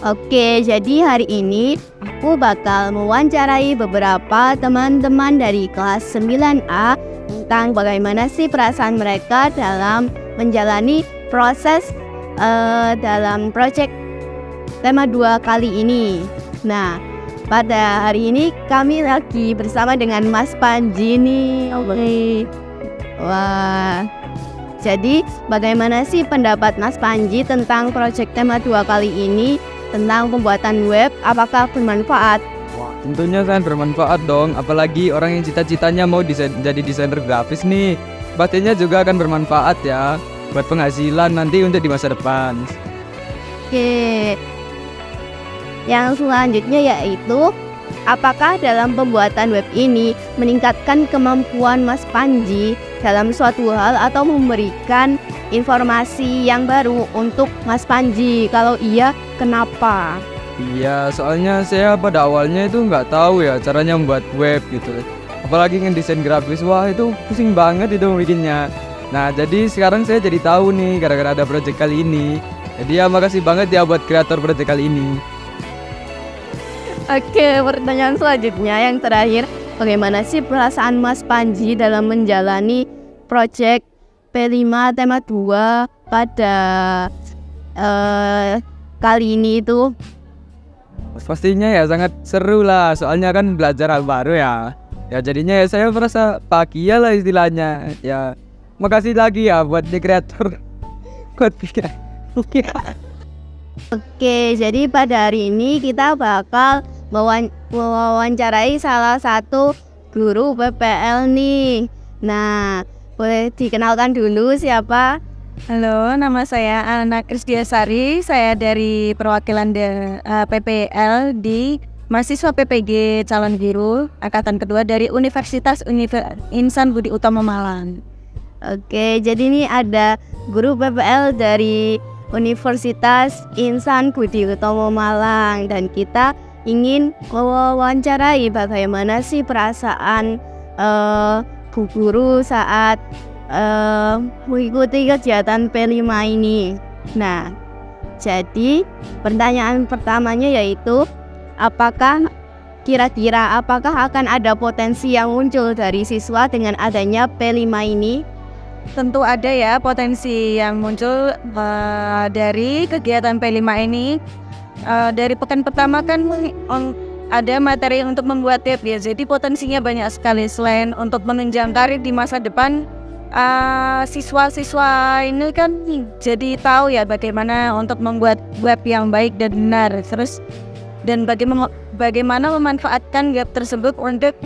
Oke, jadi hari ini aku bakal mewawancarai beberapa teman-teman dari kelas 9A tentang bagaimana sih perasaan mereka dalam menjalani proses dalam proyek tema 2 kali ini. Nah, pada hari ini kami lagi bersama dengan Mas Panji nih. Oke. Wah. Jadi, bagaimana sih pendapat Mas Panji tentang proyek tema 2 kali ini? Tentang pembuatan web, apakah bermanfaat? Wah, tentunya kan bermanfaat dong, apalagi orang yang cita-citanya mau jadi desainer grafis nih. Pastinya juga akan bermanfaat ya, buat penghasilan nanti untuk di masa depan. Oke. Yang selanjutnya yaitu, apakah dalam pembuatan web ini meningkatkan kemampuan Mas Panji dalam suatu hal atau memberikan informasi yang baru untuk Mas Panji? Kalau iya, kenapa? Iya, soalnya saya pada awalnya itu nggak tahu ya caranya membuat web gitu. Apalagi ngedesain grafis, wah itu pusing banget itu bikinnya. Nah, jadi sekarang saya jadi tahu nih gara-gara ada project kali ini. Jadi ya makasih banget ya buat kreator project kali ini. Oke, pertanyaan selanjutnya yang terakhir, bagaimana sih perasaan Mas Panji dalam menjalani proyek P5 tema 2 pada kali ini itu? Pastinya ya sangat seru lah, soalnya kan belajar hal baru ya. Ya jadinya ya saya merasa bahagia lah istilahnya. Ya makasih lagi ya buat di kreator. Buat Oke, jadi pada hari ini kita bakal mewawancarai salah satu guru PPL nih. Nah, boleh dikenalkan dulu siapa? Halo, nama saya Alna Krisdiasari. Saya dari perwakilan PPL di mahasiswa PPG calon guru angkatan kedua dari Universitas Insan Budi Utama Malang. Oke, jadi ini ada guru PPL dari Universitas Insan Budi Utama Malang dan kita ingin mewawancarai bagaimana sih perasaan Bu Guru saat mengikuti kegiatan P5 ini. Nah, jadi pertanyaan pertamanya yaitu kira-kira apakah akan ada potensi yang muncul dari siswa dengan adanya P5 ini? Tentu ada ya potensi yang muncul dari kegiatan P5 ini. Dari pekan pertama kan ada materi untuk membuat web ya, jadi potensinya banyak sekali. Selain untuk menunjang karir di masa depan, siswa-siswa ini kan jadi tahu ya bagaimana untuk membuat web yang baik dan benar, terus dan bagaimana memanfaatkan web tersebut untuk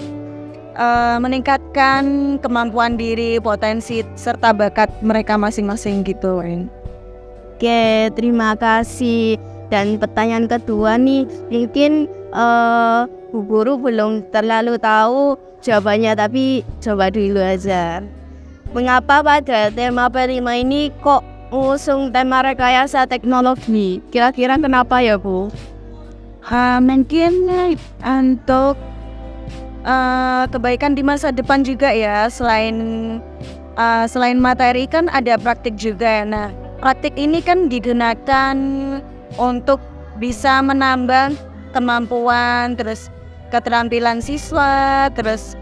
meningkatkan kemampuan diri, potensi serta bakat mereka masing-masing gitu. Oke, terima kasih. Dan pertanyaan kedua nih, mungkin Bu Guru belum terlalu tahu jawabannya, tapi coba dulu aja. Mengapa pada tema P5 ini kok ngusung tema rekayasa teknologi? Kira-kira kenapa ya, Bu? Mungkin untuk kebaikan di masa depan juga ya. Selain materi kan ada praktik juga. Nah, praktik ini kan digunakan untuk bisa menambah kemampuan, terus keterampilan siswa, terus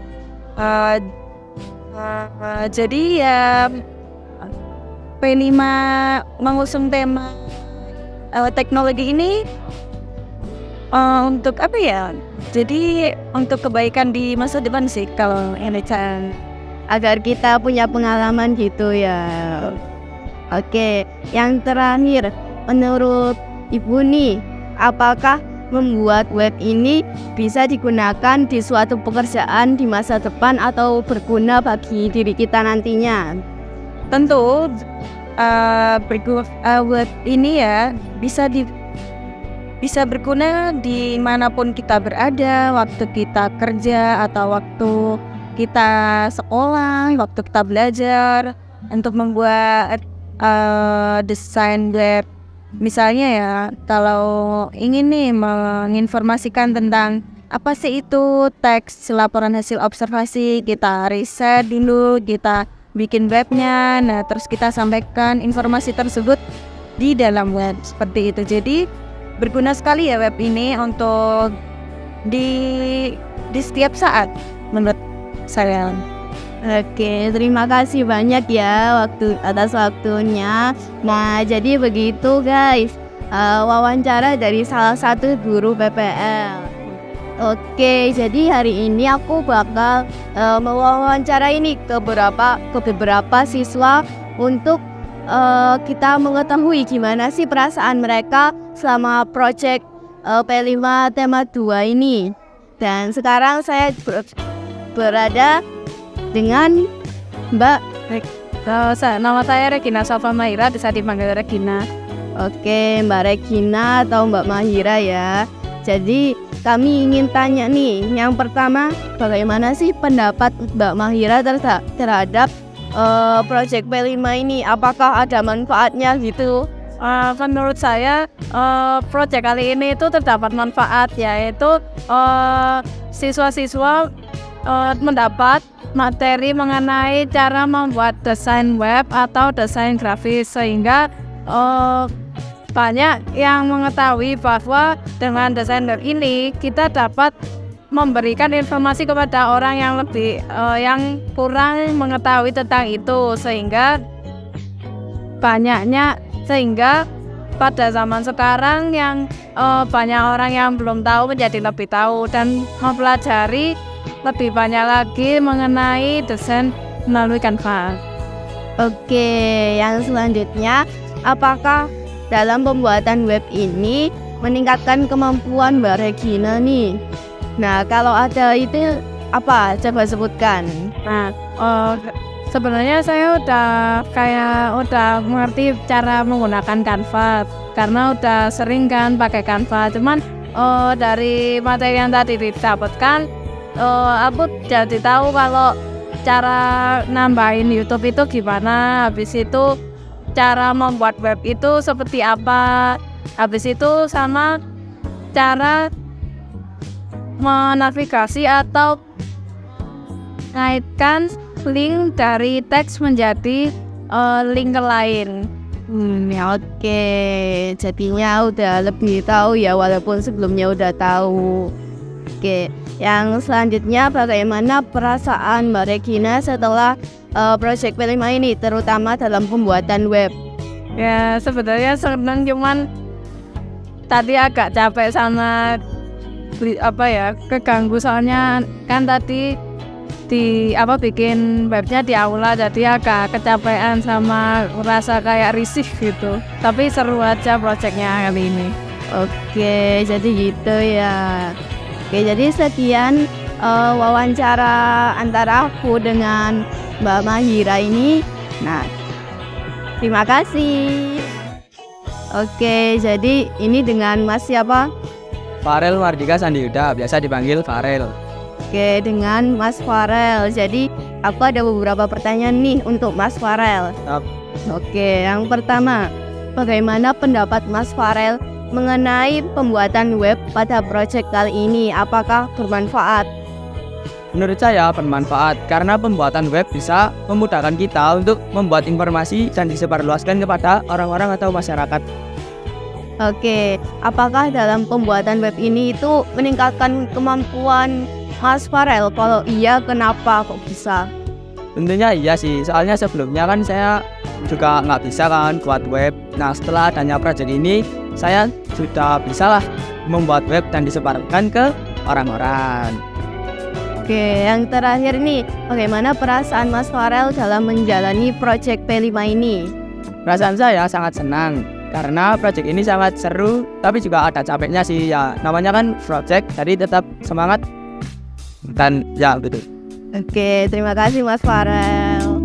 jadi ya P5 mengusung tema teknologi ini untuk apa ya? Jadi untuk kebaikan di masa depan sih kalau ini agar kita punya pengalaman gitu ya. Oke, yang terakhir, menurut Ibu nih, apakah membuat web ini bisa digunakan di suatu pekerjaan di masa depan atau berguna bagi diri kita nantinya? Tentu web ini ya bisa berguna dimanapun kita berada, waktu kita kerja atau waktu kita sekolah, waktu kita belajar untuk membuat desain web. Misalnya ya, kalau ingin nih menginformasikan tentang apa sih itu teks laporan hasil observasi, kita riset dulu, kita bikin webnya, nah terus kita sampaikan informasi tersebut di dalam web seperti itu. Jadi berguna sekali ya web ini untuk di setiap saat menurut saya. Oke, terima kasih banyak ya atas waktunya. Nah, jadi begitu guys, wawancara dari salah satu guru PPL. Oke, jadi hari ini aku bakal mewawancarai ini ke beberapa siswa untuk kita mengetahui gimana sih perasaan mereka selama project P5 tema 2 ini. Dan sekarang saya berada dengan Mbak Nama saya Regina Salva Mahira, bisa dipanggil Regina. Oke, Mbak Regina atau Mbak Mahira ya. Jadi kami ingin tanya nih, yang pertama bagaimana sih pendapat Mbak Mahira terhadap project P5 ini? Apakah ada manfaatnya gitu? Menurut saya project kali ini itu terdapat manfaat, yaitu siswa-siswa mendapat materi mengenai cara membuat desain web atau desain grafis, sehingga banyak yang mengetahui bahwa dengan desainer ini kita dapat memberikan informasi kepada orang yang yang kurang mengetahui tentang itu, sehingga pada zaman sekarang yang banyak orang yang belum tahu menjadi lebih tahu dan mempelajari lebih banyak lagi mengenai desain melalui Canva. Oke, yang selanjutnya, apakah dalam pembuatan web ini meningkatkan kemampuan Mbak Regina nih? Nah, kalau ada itu apa? Coba sebutkan. Nah, sebenarnya saya udah mengerti cara menggunakan Canva karena udah sering kan pakai Canva. Cuman dari materi yang tadi didapatkan, aku jadi tahu kalau cara nambahin YouTube itu gimana, habis itu cara membuat web itu seperti apa, habis itu sama cara menavigasi atau mengaitkan link dari teks menjadi link ke lain. Ya oke, jadinya udah lebih tahu ya walaupun sebelumnya udah tahu. Oke, yang selanjutnya bagaimana perasaan Mbak Regina setelah project P5 ini, terutama dalam pembuatan web? Ya sebenarnya senang, cuman tadi agak capek sama keganggu, soalnya kan tadi bikin webnya di aula, jadi agak kecapean sama rasa kayak risih gitu. Tapi seru aja projectnya kali ini. Oke, jadi gitu ya. Oke, jadi sekian wawancara antara aku dengan Mbak Mahira ini. Nah, terima kasih. Oke, jadi ini dengan Mas siapa? Farel Mardika Sandiyuda, biasa dipanggil Farel. Oke, dengan Mas Farel. Jadi aku ada beberapa pertanyaan nih untuk Mas Farel. Oke, yang pertama, bagaimana pendapat Mas Farel mengenai pembuatan web pada proyek kali ini? Apakah bermanfaat? Menurut saya bermanfaat karena pembuatan web bisa memudahkan kita untuk membuat informasi dan disebarluaskan kepada orang-orang atau masyarakat. Oke, apakah dalam pembuatan web ini itu meningkatkan kemampuan Mas Farel? Kalau iya, kenapa kok bisa? Tentunya iya sih, soalnya sebelumnya kan saya juga nggak bisa kan buat web. Nah, setelah adanya project ini, saya sudah bisa lah membuat web dan disebarkan ke orang-orang. Oke, yang terakhir nih, bagaimana perasaan Mas Farel dalam menjalani project P5 ini? Perasaan saya sangat senang karena project ini sangat seru, tapi juga ada capeknya sih ya. Namanya kan project, jadi tetap semangat dan ya betul. Oke, terima kasih Mas Farel.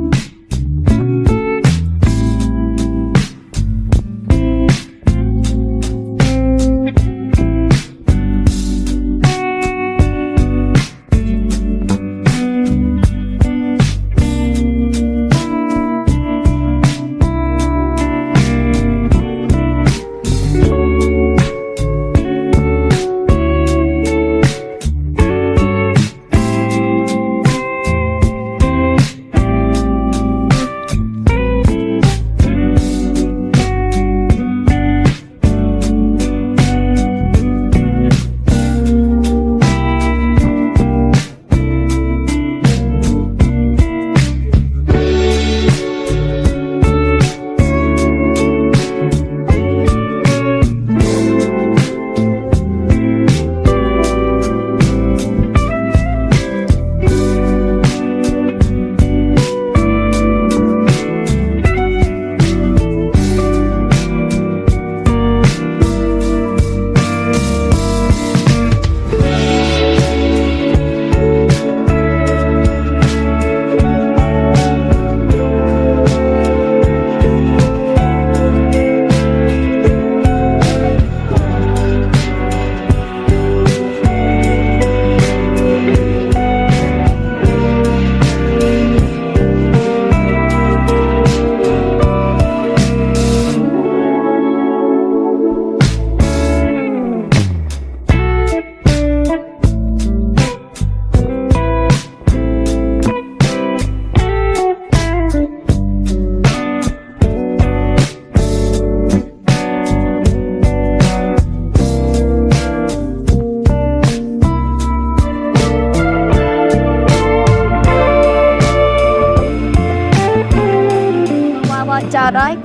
sekarang,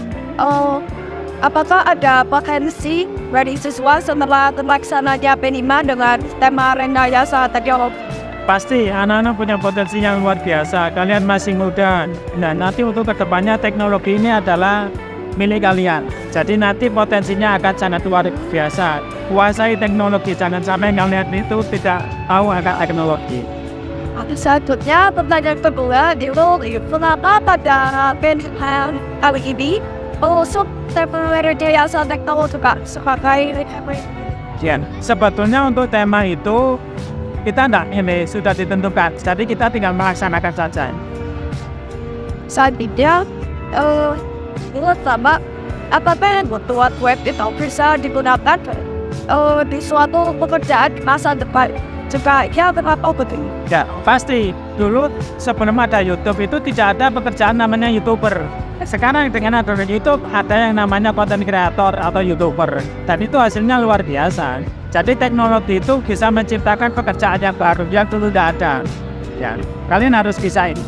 apakah ada potensi dari siswa setelah terlaksananya P5 dengan tema rekayasa teknologi? Pasti anak-anak punya potensi yang luar biasa. Kalian masih muda. Nah, nanti untuk kedepannya teknologi ini adalah milik kalian. Jadi nanti potensinya akan sangat luar biasa. Kuasai teknologi, jangan sampai kalian itu tidak tahu akan teknologi. Selanjutnya, pertanyaan kedua, kenapa pada P5 kali ini mengusung tema rekayasa teknologi sebagai Ya, sebetulnya untuk tema itu kita ini sudah ditentukan, jadi kita tinggal melaksanakan saja. Selanjutnya, menurut Bapak, apakah membuat web itu bisa digunakan di suatu pekerjaan di masa depan? Jika ya, kenapa betul? Ya, pasti. Dulu sebelum ada YouTube itu tidak ada pekerjaan namanya YouTuber. Sekarang dengan adanya YouTube ada yang namanya content creator atau YouTuber. Dan itu hasilnya luar biasa. Jadi teknologi itu bisa menciptakan pekerjaan yang baru yang dulu tidak ada. Ya, kalian harus bisa ini.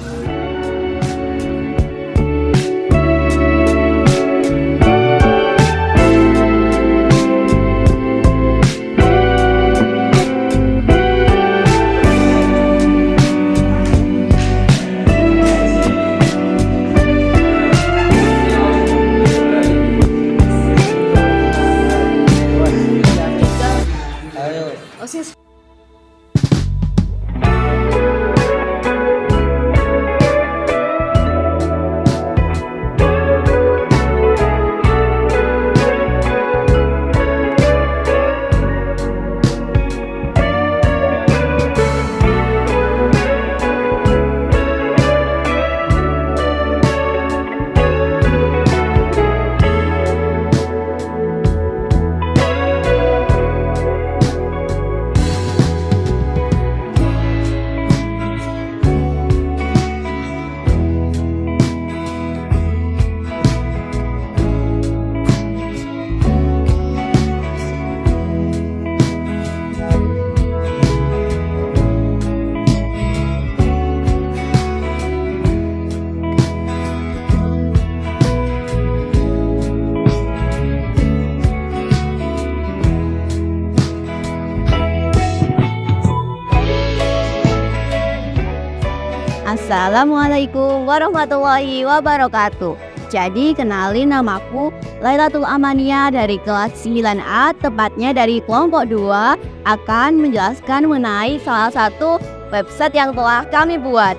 Assalamualaikum warahmatullahi wabarakatuh. Jadi kenalin, namaku Lailatul Amania dari kelas 9A, tepatnya dari kelompok 2, akan menjelaskan mengenai salah satu website yang telah kami buat.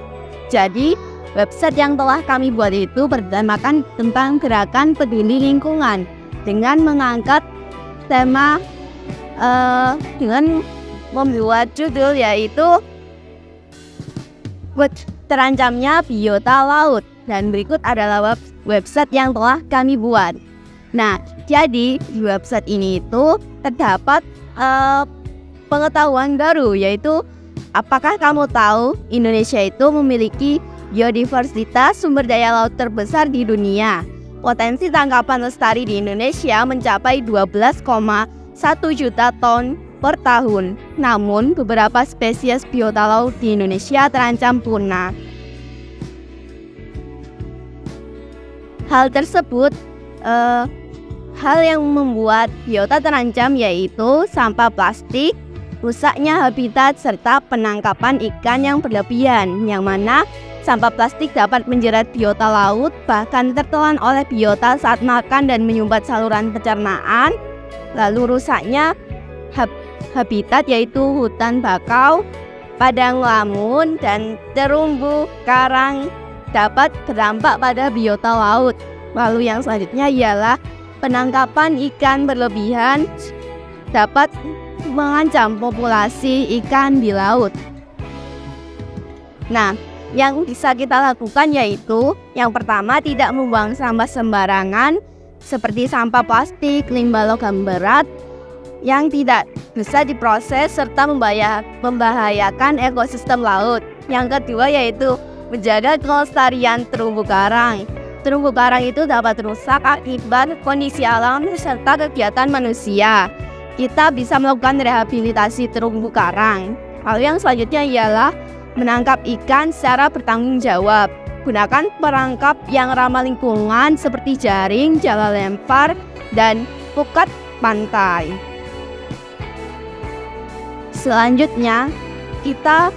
Jadi website yang telah kami buat itu berdasarkan tentang gerakan peduli lingkungan dengan mengangkat tema dengan membuat judul yaitu terancamnya biota laut, dan berikut adalah website yang telah kami buat. Nah, jadi di website ini itu terdapat pengetahuan baru, yaitu apakah kamu tahu Indonesia itu memiliki biodiversitas sumber daya laut terbesar di dunia. Potensi tangkapan lestari di Indonesia mencapai 12,1 juta ton per tahun. Namun, beberapa spesies biota laut di Indonesia terancam punah. Hal tersebut, hal yang membuat biota terancam yaitu sampah plastik, rusaknya habitat, serta penangkapan ikan yang berlebihan, yang mana sampah plastik dapat menjerat biota laut, bahkan tertelan oleh biota saat makan dan menyumbat saluran pencernaan. Lalu rusaknya habitat yaitu hutan bakau, padang lamun, dan terumbu karang dapat berdampak pada biota laut. Lalu yang selanjutnya ialah penangkapan ikan berlebihan dapat mengancam populasi ikan di laut. Nah, yang bisa kita lakukan yaitu yang pertama, tidak membuang sampah sembarangan seperti sampah plastik, limbah logam berat yang tidak bisa diproses serta membahayakan ekosistem laut. Yang kedua yaitu menjaga kelestarian terumbu karang. Terumbu karang itu dapat rusak akibat kondisi alam serta kegiatan manusia. Kita bisa melakukan rehabilitasi terumbu karang. Lalu yang selanjutnya ialah menangkap ikan secara bertanggung jawab. Gunakan perangkap yang ramah lingkungan seperti jaring, jala lempar, dan pukat pantai. Selanjutnya, kita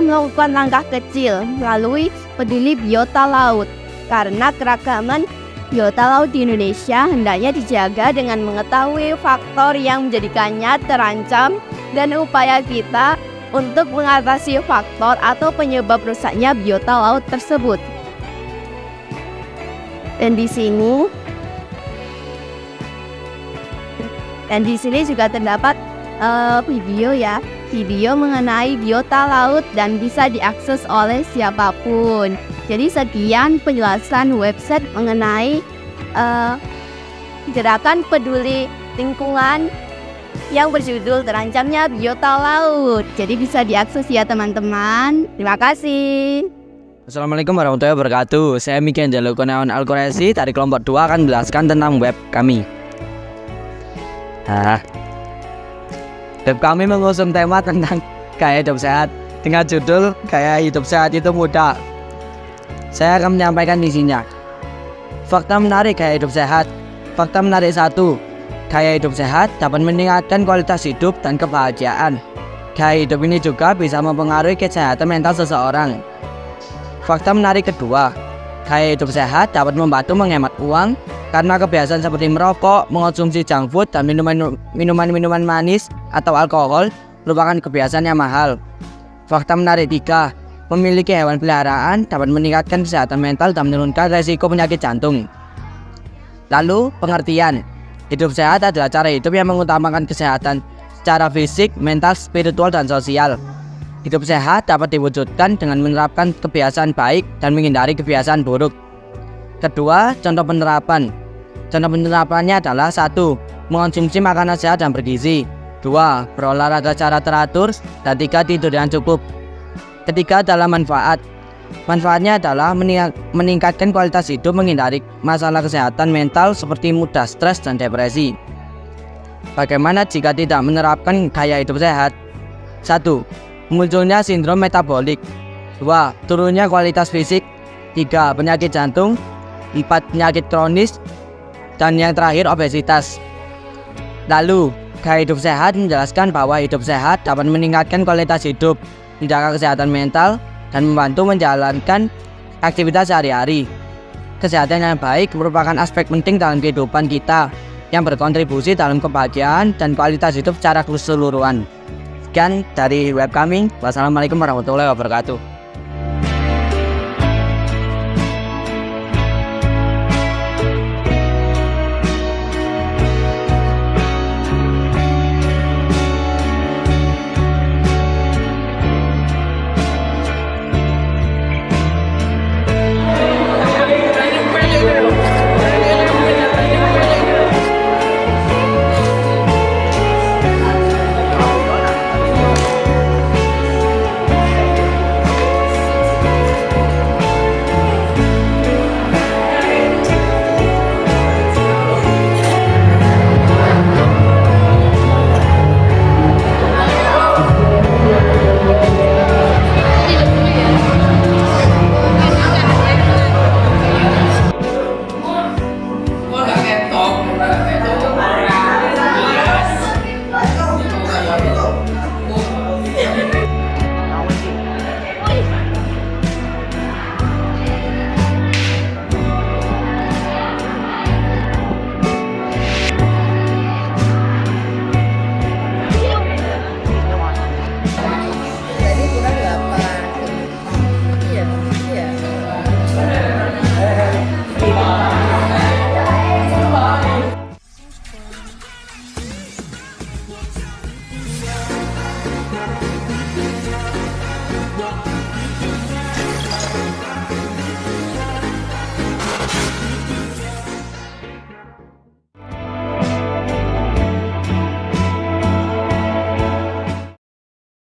melakukan langkah kecil melalui peduli biota laut. Karena keragaman biota laut di Indonesia hendaknya dijaga dengan mengetahui faktor yang menjadikannya terancam dan upaya kita untuk mengatasi faktor atau penyebab rusaknya biota laut tersebut. Dan di sini juga terdapat video mengenai biota laut dan bisa diakses oleh siapapun. Jadi sekian penjelasan website mengenai gerakan peduli lingkungan yang berjudul Terancamnya Biota Laut. Jadi bisa diakses ya teman-teman. Terima kasih. Assalamualaikum warahmatullahi wabarakatuh. Saya Miki Anjalo Kurniawan Al-Quraisy dari kelompok 2 akan menjelaskan tentang web kami. Web kami mengusung tema tentang gaya hidup sehat dengan judul Gaya Hidup Sehat Itu Mudah. Saya akan menyampaikan isinya. Fakta menarik gaya hidup sehat. Fakta menarik 1. Gaya hidup sehat dapat meningkatkan kualitas hidup dan kebahagiaan. Gaya hidup ini juga bisa mempengaruhi kesehatan mental seseorang. Fakta menarik kedua. Gaya hidup sehat dapat membantu menghemat uang karena kebiasaan seperti merokok, mengonsumsi junk food, dan minuman manis atau alkohol merupakan kebiasaan yang mahal. Fakta menarik 3. Memiliki hewan peliharaan dapat meningkatkan kesehatan mental dan menurunkan resiko penyakit jantung. Lalu, pengertian. Hidup sehat adalah cara hidup yang mengutamakan kesehatan secara fisik, mental, spiritual, dan sosial. Hidup sehat dapat diwujudkan dengan menerapkan kebiasaan baik dan menghindari kebiasaan buruk. Kedua, contoh penerapan. Contoh penerapannya adalah 1. Mengonsumsi makanan sehat dan bergizi. 2. Berolahraga secara teratur. Dan 3. Tidur yang cukup. Ketiga adalah manfaat. Manfaatnya adalah meningkatkan kualitas hidup, menghindari masalah kesehatan mental seperti mudah stres dan depresi. Bagaimana jika tidak menerapkan gaya hidup sehat? 1. Munculnya sindrom metabolik. 2. Turunnya kualitas fisik. 3. Penyakit jantung. 4. Penyakit kronis. Dan yang terakhir obesitas. Lalu, gaya hidup sehat menjelaskan bahwa hidup sehat dapat meningkatkan kualitas hidup, menjaga kesehatan mental, dan membantu menjalankan aktivitas sehari-hari. Kesehatan yang baik merupakan aspek penting dalam kehidupan kita yang berkontribusi dalam kebahagiaan dan kualitas hidup secara keseluruhan. Sekian dari web kami. Wassalamualaikum warahmatullahi wabarakatuh.